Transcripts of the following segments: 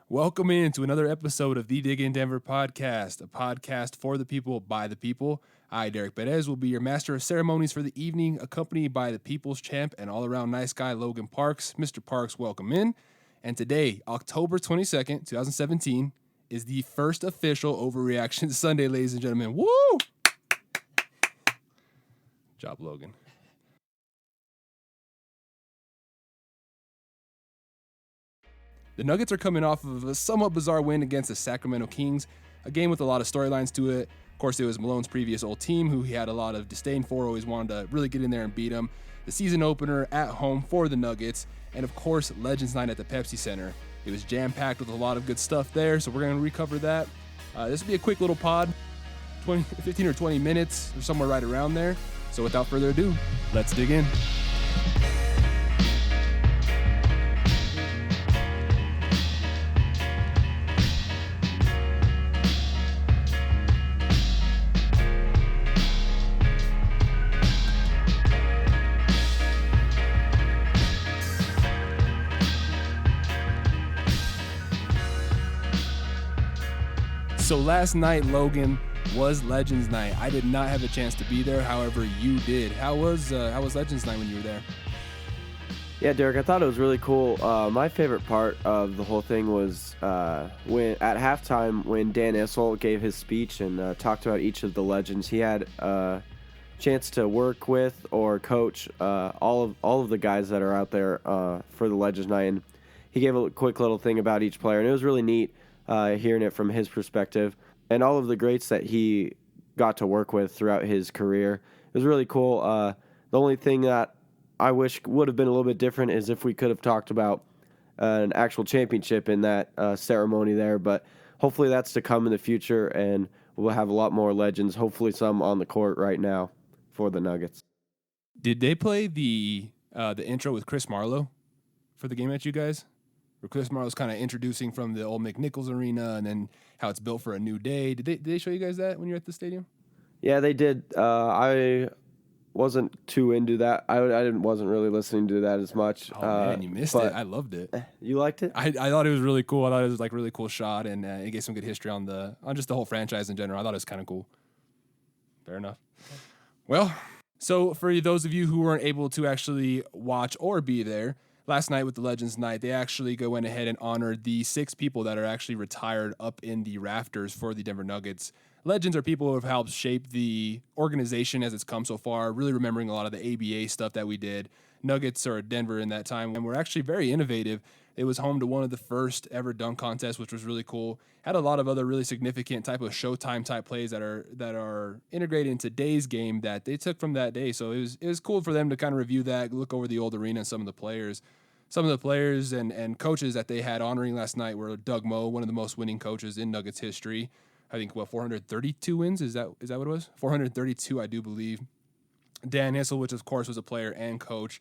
Welcome into another episode of the Dig in Denver podcast, a podcast for the people, by the people. I, Derek Perez, will be your master of ceremonies for the evening, accompanied by the people's champ and all-around nice guy, Logan Parks. Mr. Parks, welcome in. And today, October 22nd, 2017, is the first official Overreaction Sunday, ladies and gentlemen. Woo! Job, Logan. The Nuggets are coming off of a somewhat bizarre win against the Sacramento Kings, a game with a lot of storylines to it. Of course, it was Malone's previous old team, who he had a lot of disdain for, always wanted to really get in there and beat them. The season opener at home for the Nuggets, and of course, Legends Night at the Pepsi Center. It was jam-packed with a lot of good stuff there, so we're going to recover that. This will be a quick little pod, 15 or 20 minutes, or somewhere right around there. So without further ado, let's dig in. So last night, Logan, was Legends Night. I did not have a chance to be there. However, you did. How was Legends Night when you were there? Yeah, Derek, I thought it was really cool. My favorite part of the whole thing was when at halftime when Dan Issel gave his speech and talked about each of the legends. He had a chance to work with or coach all of the guys that are out there for the Legends Night, and he gave a quick little thing about each player, and it was really neat. Hearing it from his perspective, and all of the greats that he got to work with throughout his career. It was really cool. The only thing that I wish would have been a little bit different is if we could have talked about an actual championship in that ceremony there, but hopefully that's to come in the future, and we'll have a lot more legends, hopefully some on the court right now for the Nuggets. Did they play the intro with Chris Marlowe for the game at you guys? Where Chris Marlowe's kind of introducing from the old McNichols Arena and then how it's built for a new day. Did they show you guys that when you were at the stadium? Yeah, they did. I wasn't too into that. I wasn't really listening to that as much. Oh, man, you missed it. I loved it. You liked it? I thought it was really cool. I thought it was like a really cool shot, and it gave some good history on just the whole franchise in general. I thought it was kind of cool. Fair enough. Well, so for those of you who weren't able to actually watch or be there, last night with the Legends Night, they actually went ahead and honored the 6 people that are actually retired up in the rafters for the Denver Nuggets. Legends are people who have helped shape the organization as it's come so far, really remembering a lot of the ABA stuff that we did. Nuggets are Denver in that time, and we're actually very innovative. It was home to one of the first ever dunk contests, which was really cool. Had a lot of other really significant type of Showtime type plays that are integrated in today's game that they took from that day. So it was cool for them to kind of review that, look over the old arena and some of the players. Some of the players and coaches that they had honoring last night were Doug Moe, one of the most winning coaches in Nuggets history. I think, 432 wins? Is that what it was? 432, I do believe. Dan Issel, which of course was a player and coach.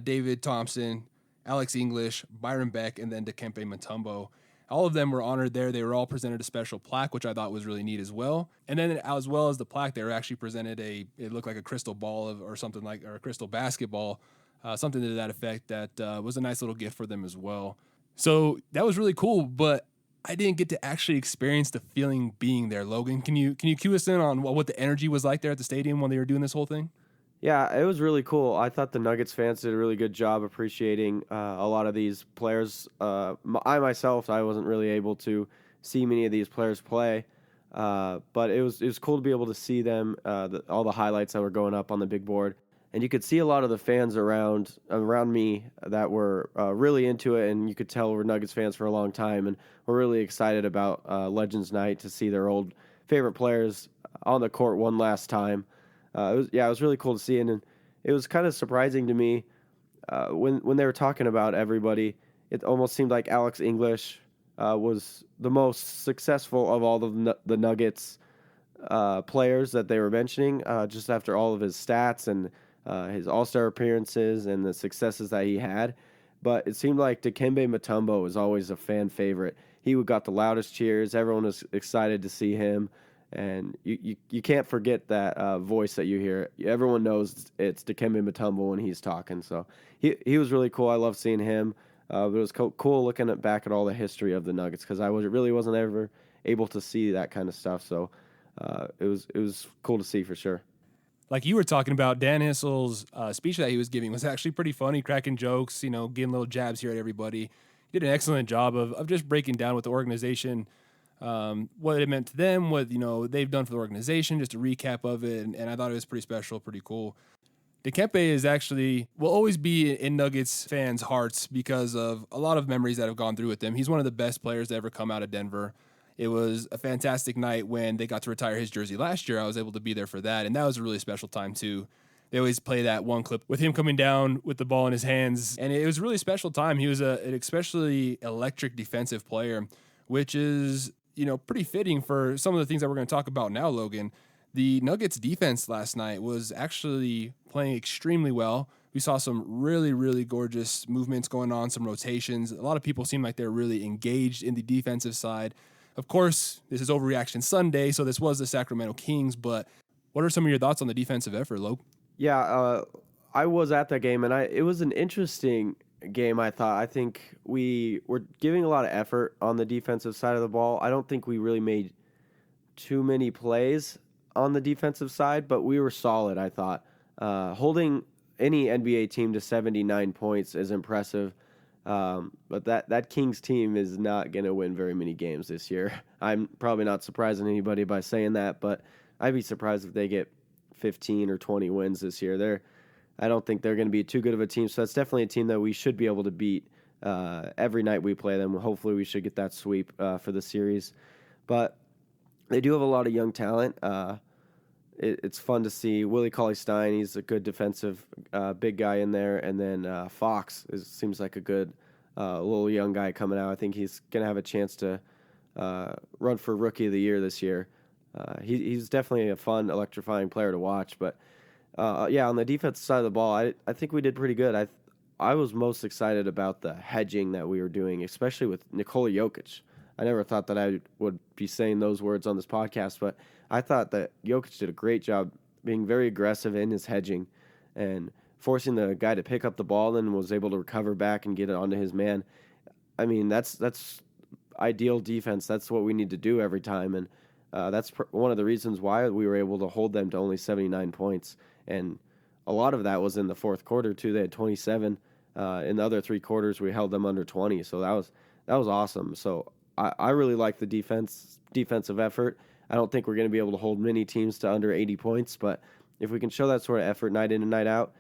David Thompson, Alex English, Byron Beck, and then Dikembe Mutombo. All of them were honored there. They were all presented a special plaque, which I thought was really neat as well. And then as well as the plaque, they were actually presented it looked like a crystal ball or a crystal basketball, something to that effect that was a nice little gift for them as well. So that was really cool, but I didn't get to actually experience the feeling being there. Logan, can you cue us in on what the energy was like there at the stadium when they were doing this whole thing? Yeah, it was really cool. I thought the Nuggets fans did a really good job appreciating a lot of these players. I wasn't really able to see many of these players play, but it was cool to be able to see them, all the highlights that were going up on the big board. And you could see a lot of the fans around me that were really into it, and you could tell we're Nuggets fans for a long time, and we're really excited about Legends Night to see their old favorite players on the court one last time. It was really cool to see, and it was kind of surprising to me when they were talking about everybody. It almost seemed like Alex English was the most successful of all of the Nuggets players that they were mentioning, just after all of his stats and his All-Star appearances and the successes that he had. But it seemed like Dikembe Mutombo was always a fan favorite. He got the loudest cheers. Everyone was excited to see him. And you can't forget that voice that you hear. Everyone knows it's Dikembe Mutombo when he's talking. So he was really cool. I love seeing him. But it was cool looking back at all the history of the Nuggets because really wasn't ever able to see that kind of stuff. So it was cool to see for sure. Like you were talking about, Dan Hissel's speech that he was giving was actually pretty funny, cracking jokes, getting little jabs here at everybody. He did an excellent job of just breaking down what the organization, what it meant to them, what they've done for the organization, just a recap of it, and I thought it was pretty special, pretty cool. Dikembe will always be in Nuggets fans' hearts because of a lot of memories that have gone through with him. He's one of the best players to ever come out of Denver. It was a fantastic night when they got to retire his jersey last year. I was able to be there for that, and that was a really special time too. They always play that one clip with him coming down with the ball in his hands, and it was a really special time. He was an especially electric defensive player, which is pretty fitting for some of the things that we're going to talk about now, Logan. The Nuggets defense last night was actually playing extremely well. We saw some really, really gorgeous movements going on, some rotations. A lot of people seemed like they're really engaged in the defensive side. Of course, this is Overreaction Sunday, so this was the Sacramento Kings, but what are some of your thoughts on the defensive effort, Logan? Yeah, I was at that game, and it was an interesting game, I thought. I think we were giving a lot of effort on the defensive side of the ball. I don't think we really made too many plays on the defensive side, but we were solid, I thought. Holding any NBA team to 79 points is impressive, but that Kings team is not going to win very many games this year. I'm probably not surprising anybody by saying that, but I'd be surprised if they get 15 or 20 wins this year. I don't think they're going to be too good of a team, so that's definitely a team that we should be able to beat every night we play them. Hopefully we should get that sweep for the series. But they do have a lot of young talent. It's fun to see Willie Cauley-Stein. He's a good defensive big guy in there. And then Fox seems like a good little young guy coming out. I think he's going to have a chance to run for Rookie of the Year this year. He's definitely a fun, electrifying player to watch. But, on the defensive side of the ball, I think we did pretty good. I was most excited about the hedging that we were doing, especially with Nikola Jokic. I never thought that I would be saying those words on this podcast, but I thought that Jokic did a great job being very aggressive in his hedging and forcing the guy to pick up the ball and was able to recover back and get it onto his man. I mean, that's ideal defense. That's what we need to do every time, and that's one of the reasons why we were able to hold them to only 79 points. And a lot of that was in the fourth quarter, too. They had 27. In the other three quarters, we held them under 20, so that was awesome. So I really like the defensive effort. I don't think we're going to be able to hold many teams to under 80 points, but if we can show that sort of effort night in and night out,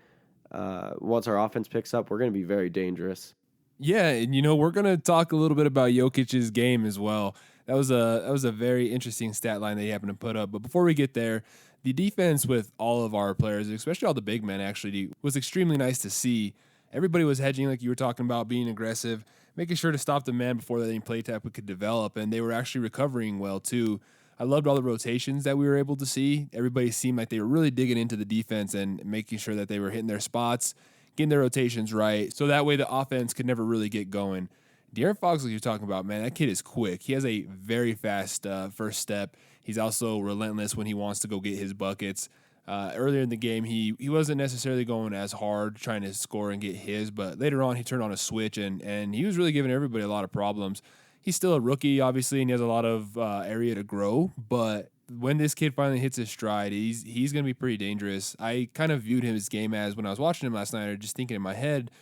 once our offense picks up, we're going to be very dangerous. Yeah, and we're going to talk a little bit about Jokic's game as well. That was a very interesting stat line that he happened to put up. But before we get there, the defense with all of our players, especially all the big men, actually was extremely nice to see. Everybody was hedging, like you were talking about, being aggressive, making sure to stop the man before any play type could develop, and they were actually recovering well too. I loved all the rotations that we were able to see. Everybody seemed like they were really digging into the defense and making sure that they were hitting their spots, getting their rotations right, so that way the offense could never really get going. De'Aaron Fox, like you're talking about, man, that kid is quick. He has a very fast first step. He's also relentless when he wants to go get his buckets. Earlier in the game, he wasn't necessarily going as hard trying to score and get his, but later on he turned on a switch and he was really giving everybody a lot of problems. He's still a rookie, obviously, and he has a lot of area to grow, but when this kid finally hits his stride, he's going to be pretty dangerous. I kind of viewed his game as, when I was watching him last night, or just thinking in my head,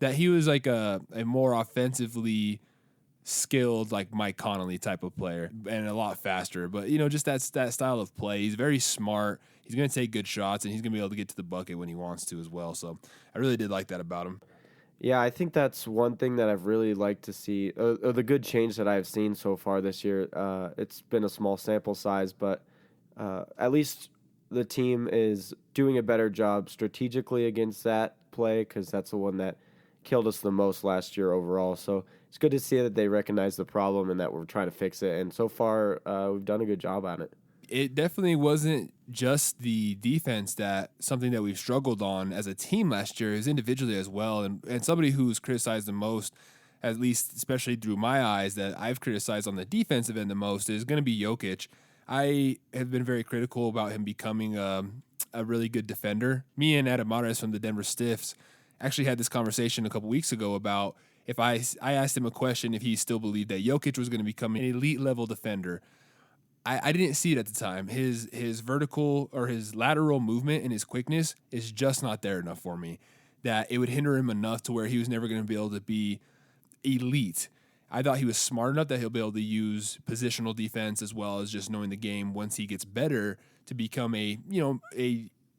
that he was like a more offensively skilled, like Mike Conley type of player, and a lot faster. But just that style of play. He's very smart. He's going to take good shots, and he's going to be able to get to the bucket when he wants to as well. So I really did like that about him. Yeah, I think that's one thing that I've really liked to see, or the good change that I've seen so far this year. It's been a small sample size, but at least the team is doing a better job strategically against that play, because that's the one that killed us the most last year overall. So it's good to see that they recognize the problem and that we're trying to fix it. And so far, we've done a good job on it. It definitely wasn't just the defense something that we've struggled on as a team last year, is individually as well. And somebody who's criticized the most, at least especially through my eyes, that I've criticized on the defensive end the most, is going to be Jokic. I have been very critical about him becoming a really good defender. Me and Adam Mares from the Denver Stiffs actually had this conversation a couple weeks ago about if I asked him a question if he still believed that Jokic was going to become an elite level defender. I didn't see it at the time. His vertical or his lateral movement and his quickness is just not there enough for me, that it would hinder him enough to where he was never going to be able to be elite. I thought he was smart enough that he'll be able to use positional defense as well as just knowing the game once he gets better to become a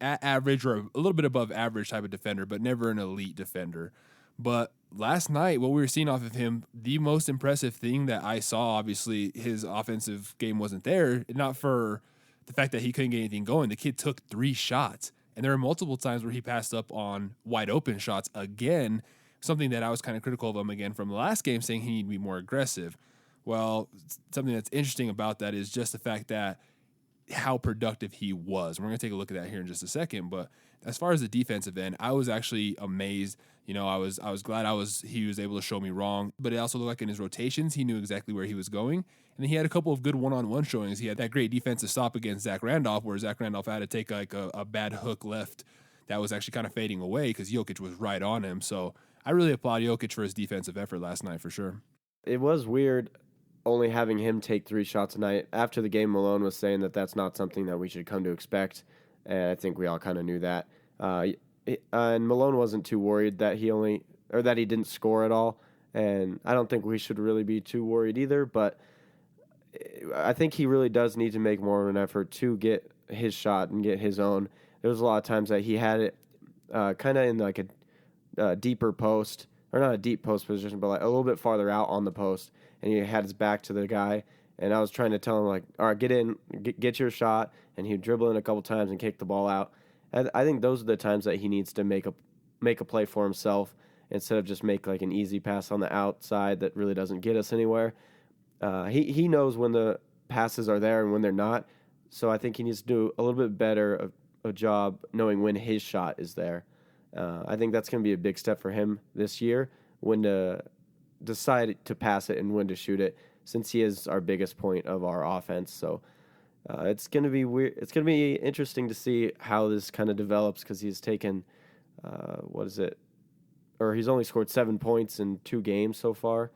average or a little bit above average type of defender, but never an elite defender. But last night, what we were seeing off of him, the most impressive thing that I saw, obviously his offensive game wasn't there, not for the fact that he couldn't get anything going. The kid took 3 shots, and there were multiple times where he passed up on wide open shots again, something that I was kind of critical of him again from the last game, saying he needed to be more aggressive. Well, something that's interesting about that is just the fact that how productive he was. We're going to take a look at that here in just a second, but as far as the defensive end, I was actually amazed. I was glad he was able to show me wrong, but it also looked like in his rotations, he knew exactly where he was going. And then he had a couple of good one-on-one showings. He had that great defensive stop against Zach Randolph, where Zach Randolph had to take like a bad hook left that was actually kind of fading away because Jokic was right on him. So I really applaud Jokic for his defensive effort last night for sure. It was weird only having him take 3 shots a night. After the game, Malone was saying that that's not something that we should come to expect, and I think we all kind of knew that. And Malone wasn't too worried that he didn't score at all, and I don't think we should really be too worried either, but I think he really does need to make more of an effort to get his shot and get his own. There was a lot of times that he had it kind of in like a deeper post, or not a deep post position, but like a little bit farther out on the post, and he had his back to the guy, and I was trying to tell him, like, all right, get in, get your shot, and he'd dribble in a couple times and kick the ball out. And I think those are the times that he needs to make a play for himself instead of just make like an easy pass on the outside that really doesn't get us anywhere. He knows when the passes are there and when they're not, so I think he needs to do a little bit better a job knowing when his shot is there. I think that's going to be a big step for him this year, when to decide to pass it and when to shoot it, since he is our biggest point of our offense. So it's going to be weird. It's going to be interesting to see how this kind of develops, because he's taken, he's only scored 7 points in 2 games so far,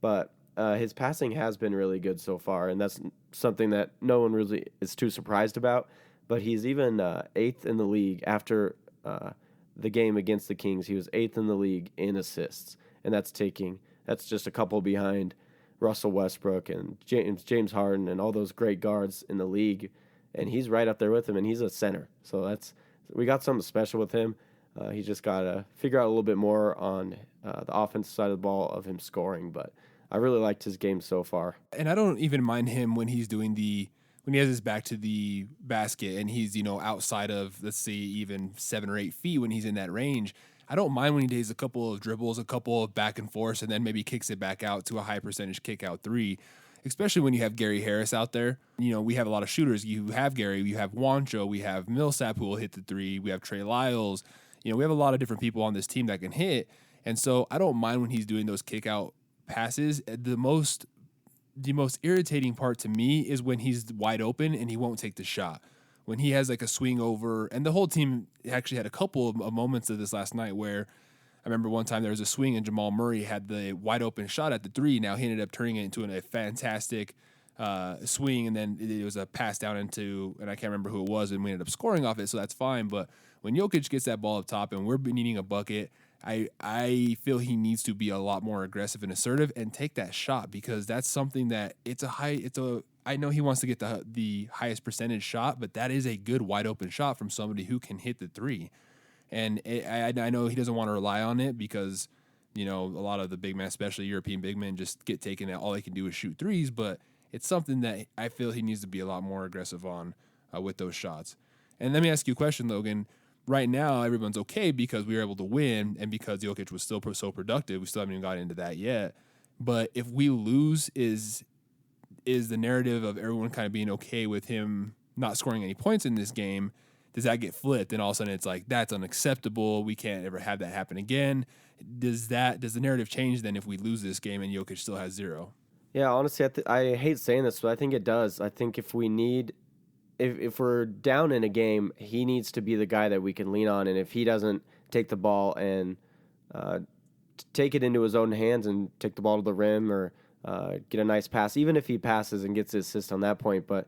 but his passing has been really good so far, and that's something that no one really is too surprised about. But he's even 8th in the league after the game against the Kings. He was 8th in the league in assists, and that's just a couple behind Russell Westbrook and James Harden and all those great guards in the league, and he's right up there with him, and he's a center. So we got something special with him. He just got to figure out a little bit more on the offensive side of the ball of him scoring, but I really liked his game so far. And I don't even mind him when he's doing when he has his back to the basket and he's, outside of, let's say, even 7 or 8 feet when he's in that range. I don't mind when he does a couple of dribbles, a couple of back and forths, and then maybe kicks it back out to a high percentage kick out 3, especially when you have Gary Harris out there. We have a lot of shooters. You have Gary, you have Juancho, we have Millsap who will hit the 3, we have Trey Lyles. We have a lot of different people on this team that can hit. And so I don't mind when he's doing those kick out passes. The most irritating part to me is when he's wide open and he won't take the shot. When he has like a swing over, and the whole team actually had a couple of moments of this last night where I remember one time there was a swing and Jamal Murray had the wide open shot at the 3. Now he ended up turning it into a fantastic swing, and then it was a pass down into, and I can't remember who it was, and we ended up scoring off it, so that's fine. But when Jokic gets that ball up top and we're needing a bucket, I feel he needs to be a lot more aggressive and assertive and take that shot, because that's something that I know he wants to get the highest percentage shot, but that is a good wide open shot from somebody who can hit the 3. And I know he doesn't want to rely on it because, a lot of the big men, especially European big men, just get taken out. All they can do is shoot 3s, but it's something that I feel he needs to be a lot more aggressive on with those shots. And let me ask you a question, Logan. Right now, everyone's okay because we were able to win and because Jokic was still so productive. We still haven't even got into that yet. But if we lose, is the narrative of everyone kind of being okay with him not scoring any points in this game, does that get flipped? And all of a sudden it's like, that's unacceptable. We can't ever have that happen again. Does the narrative change then if we lose this game and Jokic still has 0? Yeah, honestly, I hate saying this, but I think it does. I think if we're down in a game, he needs to be the guy that we can lean on. And if he doesn't take the ball and take it into his own hands and take the ball to the rim or get a nice pass, even if he passes and gets the assist on that point. But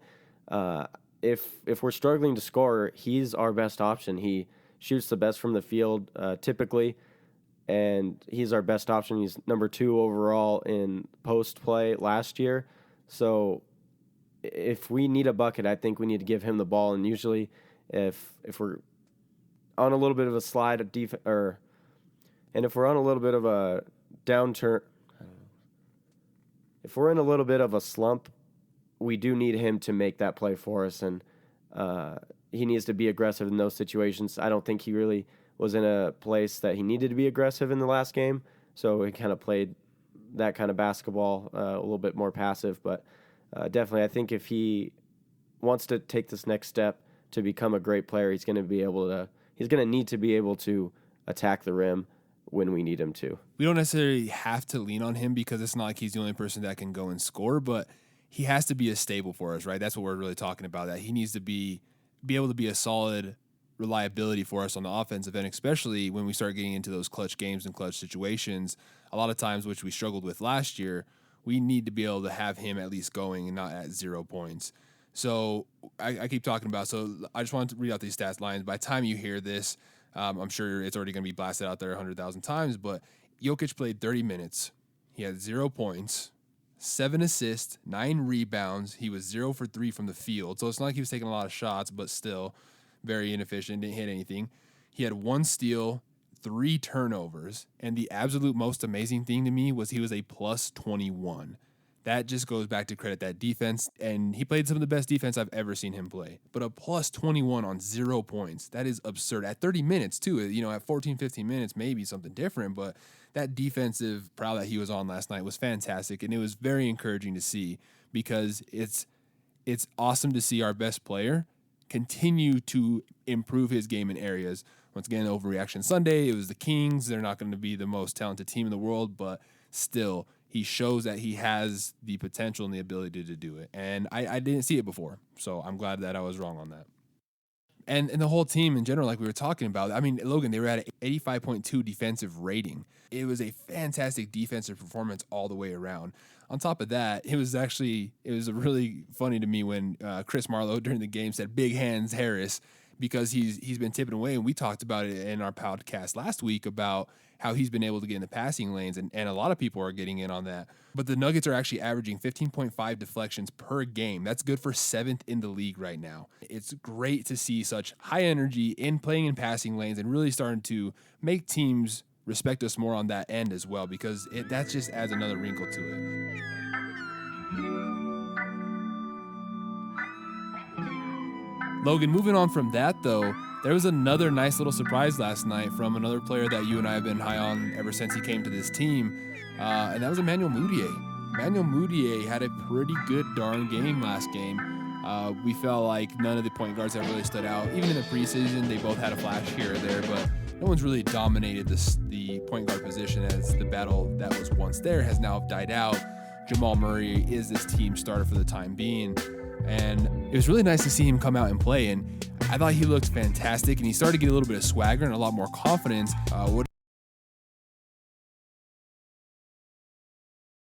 if we're struggling to score, he's our best option. He shoots the best from the field typically, and he's our best option. He's number 2 overall in post play last year. So if we need a bucket, I think we need to give him the ball. And usually if we're on a little bit of a slide of and if we're on a little bit of a downturn, if we're in a little bit of a slump, we do need him to make that play for us, and he needs to be aggressive in those situations. I don't think he really was in a place that he needed to be aggressive in the last game, so he kind of played that kind of basketball a little bit more passive. But definitely, I think if he wants to take this next step to become a great player, he's going to need to be able to attack the rim when we need him to. We don't necessarily have to lean on him because it's not like he's the only person that can go and score, but he has to be a stable for us, right? That's what we're really talking about, that he needs to be able to be a solid reliability for us on the offensive end, especially when we start getting into those clutch games and clutch situations. A lot of times, which we struggled with last year, we need to be able to have him at least going and not at 0 points. So I keep talking about, so I just wanted to read out these stats lines. By the time you hear this, I'm sure it's already going to be blasted out there 100,000 times, but Jokic played 30 minutes. He had 0 points, 7 assists, 9 rebounds. He was 0 for 3 from the field. So it's not like he was taking a lot of shots, but still very inefficient, didn't hit anything. He had 1 steal, 3 turnovers, and the absolute most amazing thing to me was he was a plus 21. That just goes back to credit that defense, and he played some of the best defense I've ever seen him play. But a plus 21 on 0 points, that is absurd. At 30 minutes, too. At 14, 15 minutes, maybe something different, but that defensive prowl that he was on last night was fantastic, and it was very encouraging to see because it's awesome to see our best player continue to improve his game in areas. Once again, overreaction Sunday, it was the Kings. They're not going to be the most talented team in the world, but still, he shows that he has the potential and the ability to do it. And I didn't see it before, so I'm glad that I was wrong on that. And the whole team in general, like we were talking about, I mean, Logan, they were at an 85.2 defensive rating. It was a fantastic defensive performance all the way around. On top of that, it was really funny to me when Chris Marlowe during the game said, "Big hands Harris," because he's been tipping away, and we talked about it in our podcast last week about how he's been able to get in the passing lanes, and a lot of people are getting in on that. But the Nuggets are actually averaging 15.5 deflections per game. That's good for 7th in the league right now. It's great to see such high energy in playing in passing lanes and really starting to make teams respect us more on that end as well, because that just adds another wrinkle to it. Logan, moving on from that, though, there was another nice little surprise last night from another player that you and I have been high on ever since he came to this team, and that was Emmanual Mudiay. Emmanual Mudiay had a pretty good darn game last game. We felt like none of the point guards have really stood out. Even in the preseason, they both had a flash here or there, but no one's really dominated the point guard position, as the battle that was once there has now died out. Jamal Murray is this team starter for the time being. And it was really nice to see him come out and play, and I thought he looked fantastic, and he started to get a little bit of swagger and a lot more confidence. What